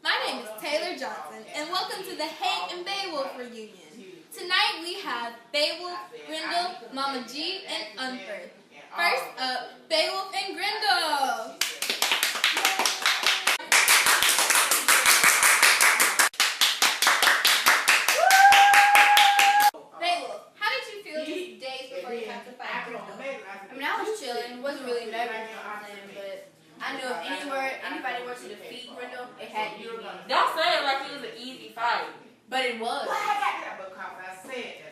My name is Taylor Johnson, and welcome to the Hank and Beowulf reunion. Tonight we have Beowulf, Grendel, Mama G, and Unford. First up, Beowulf and Grendel. Beowulf, how did you feel just days before you had to fight Grendel? I mean, I was chilling, wasn't really nervous or anything, but I knew if anybody were to defeat Grendel, it had to be me. Don't say it like it was an easy fight. But it was.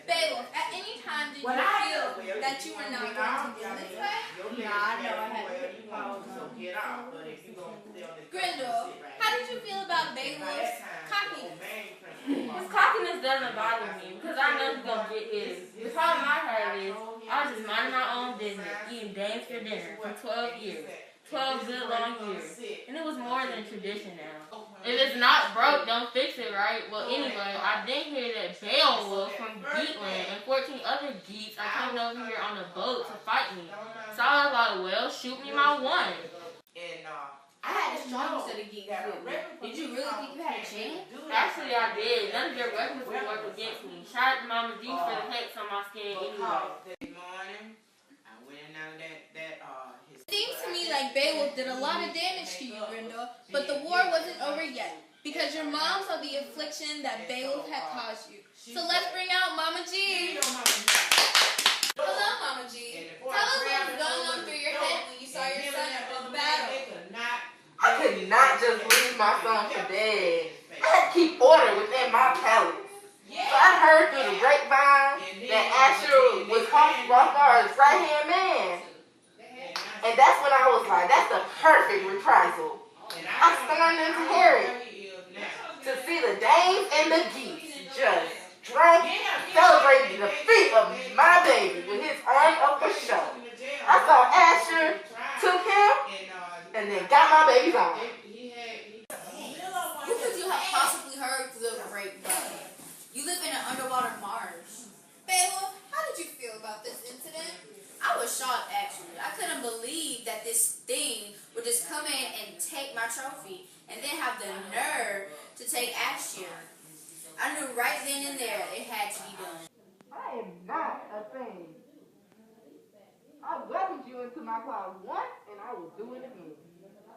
Beowulf, at any time did you feel that you were not going to win this fight? Nah, I know I had to. Grendel, how did you feel about Beowulf's cockiness? His cockiness doesn't bother me because I know he's going to get his. The problem I had is I was just minding my own business, eating dames for dinner for 12 years. 12 good long years. And it was more than tradition now. If it's not broke, don't fix it, right? Well, anyway, I did hear that Beowulf from Geekland and 14 other geeks are coming over here on a boat to fight me. So I was like, well, shoot me my one. I had the strongest set of geeks with me. Did you really think you had a chance? Actually, I did. None of your weapons would work against me. Shout out to Mama G for the hex on my skin anyway. It seems to me like Beowulf did a lot of damage to you, Grendel, but the war wasn't over yet, because your mom saw the affliction that Beowulf had caused you. So let's bring out Mama G. Hello, Mama G. Tell us what was going on through your head when you saw your son at the battle. I could not just leave my son for dead. I had to keep order within my palace. So I heard through the grapevine that Asher was Hrothgar's right-hand man. And that's when I was like, that's the perfect reprisal. I stormed into Harry to see the Danes and the geese just drunk, celebrating the defeat of my baby with his arm up for show. I saw Asher, took him, and then got my baby's arm. Who could you have possibly heard through the grapevine? You live in an underwater Mars. Beowulf, how did you feel about this incident? I was shocked, actually. I couldn't believe that this thing would just come in and take my trophy and then have the nerve to take Asher. I knew right then and there it had to be done. I am not a thing. I welcomed you into my cloud once, and I will do it again.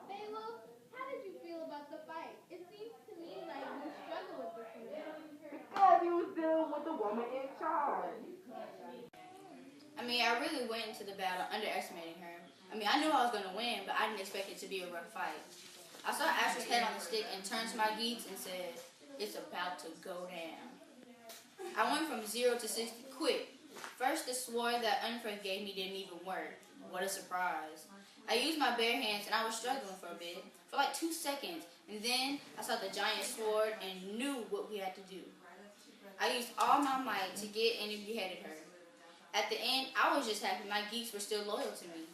Beowulf, how did you feel about the fight? It seems to me like you struggled with this one. Because he was dealing with the woman in charge. I mean, I really went into the battle underestimating her. I mean, I knew I was going to win, but I didn't expect it to be a rough fight. I saw Asher's head on the stick and turned to my geeks and said, it's about to go down. I went from 0 to 60 quick. First, the sword that Unford gave me didn't even work. What a surprise. I used my bare hands and I was struggling for a bit, for like 2 seconds, and then I saw the giant sword and knew what we had to do. I used all my might to get in and beheaded her. At the end, I was just happy my geeks were still loyal to me.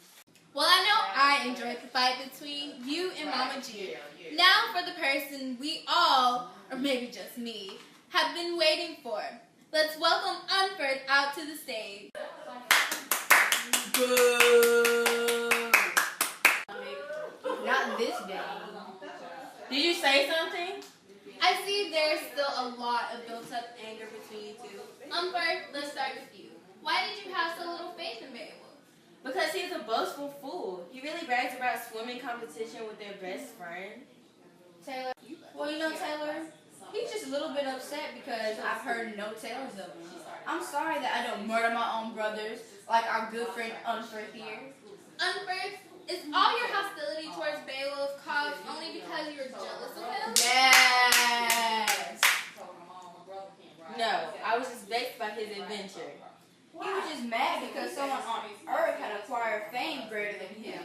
Well, I know I enjoyed the fight between you and Mama G. Now for the person we all, or maybe just me, have been waiting for. Let's welcome Unford out to the stage. Boo! Not this day. Did you say something? I see there's still a lot of built-up anger between you two. Unford, let's start with you. Why did you have so little faith in Beowulf? Because he's a boastful fool. He really brags about swimming competition with their best friend. Taylor? Well, you know, Taylor, he's just a little bit upset because I've heard no tales of him. I'm sorry that I don't murder my own brothers like our good friend Unford here. Unford, is all your hostility towards Beowulf caused only because you were jealous of him? Yes! No, I was just vexed by his adventure. He was just mad because someone on Earth had acquired fame greater than him.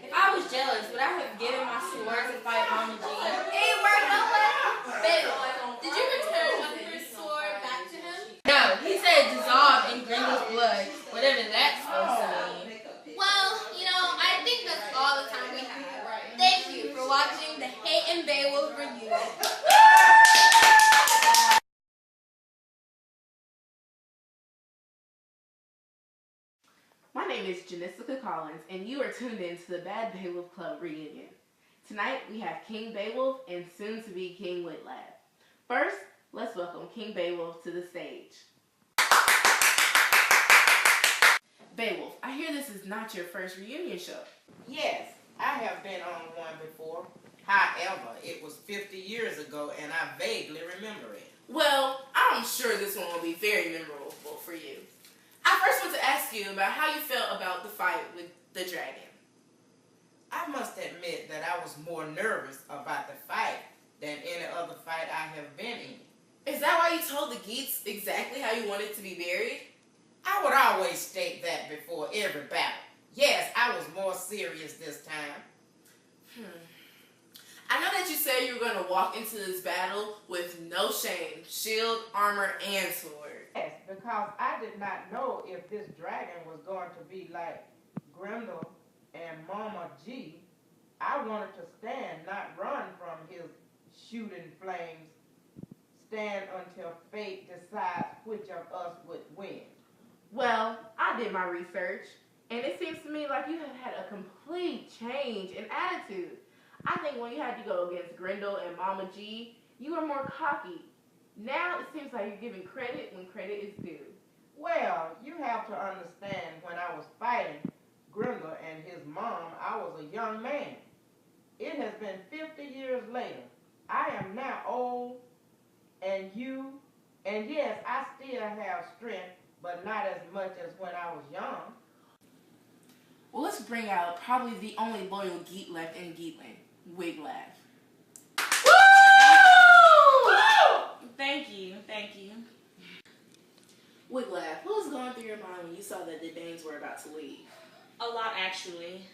If I was jealous, would I have given my sword to fight Mama G? It ain't worth no way. Beowulf, did you return Unford's sword back to him? No, he said dissolve in Grendel's blood, whatever that's supposed to mean. Well, you know, I think that's all the time we have. Thank you for watching the Hate and Beowulf reunion. My name is Jessica Collins, and you are tuned in to the Bad Beowulf Club reunion. Tonight we have King Beowulf and soon-to-be King Wiglaf. First, let's welcome King Beowulf to the stage. Beowulf, I hear this is not your first reunion show. Yes, I have been on one before. However, it was 50 years ago and I vaguely remember it. Well, I'm sure this one will be very memorable for you. I first want to ask you about how you felt about the fight with the dragon. I must admit that I was more nervous about the fight than any other fight I have been in. Is that why you told the Geats exactly how you wanted to be buried? I would always state that before every battle. Yes, I was more serious this time. I know that you said you were going to walk into this battle with no shame, shield, armor, and sword. Yes, because I did not know if this dragon was going to be like Grendel and Mama G. I wanted to stand, not run from his shooting flames. Stand until fate decides which of us would win. Well, I did my research, and it seems to me like you have had a complete change in attitude. I think when you had to go against Grendel and Mama G, you were more cocky. Now it seems like you're giving credit when credit is due. Well, you have to understand, when I was fighting Grendel and his mom, I was a young man. It has been 50 years later. I am now old, and yes, I still have strength, but not as much as when I was young. Well, let's bring out probably the only loyal Geat left in Geatland, Wiglaf. Woo! Thank you. Wiglaf, what was going through your mind when you saw that the Danes were about to leave? A lot, actually.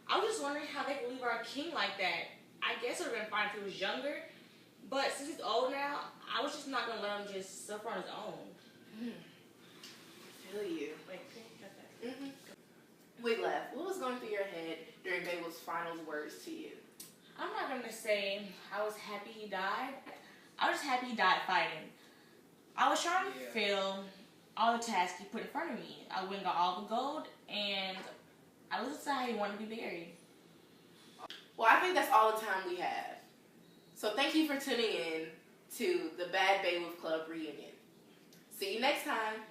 I was just wondering how they could leave our king like that. I guess it would have been fine if he was younger, but since he's old now, I was just not going to let him just suffer on his own. Feel you. Wait, got that. Wiglaf, what was going through your head during Beowulf's final words to you? I'm not going to say I was happy he died. I was just happy he died fighting. I was trying to fulfill all the tasks he put in front of me. I went and got all the gold, and I listened to how he wanted to be buried. Well, I think that's all the time we have. So thank you for tuning in to the Bad Beowulf Club reunion. See you next time.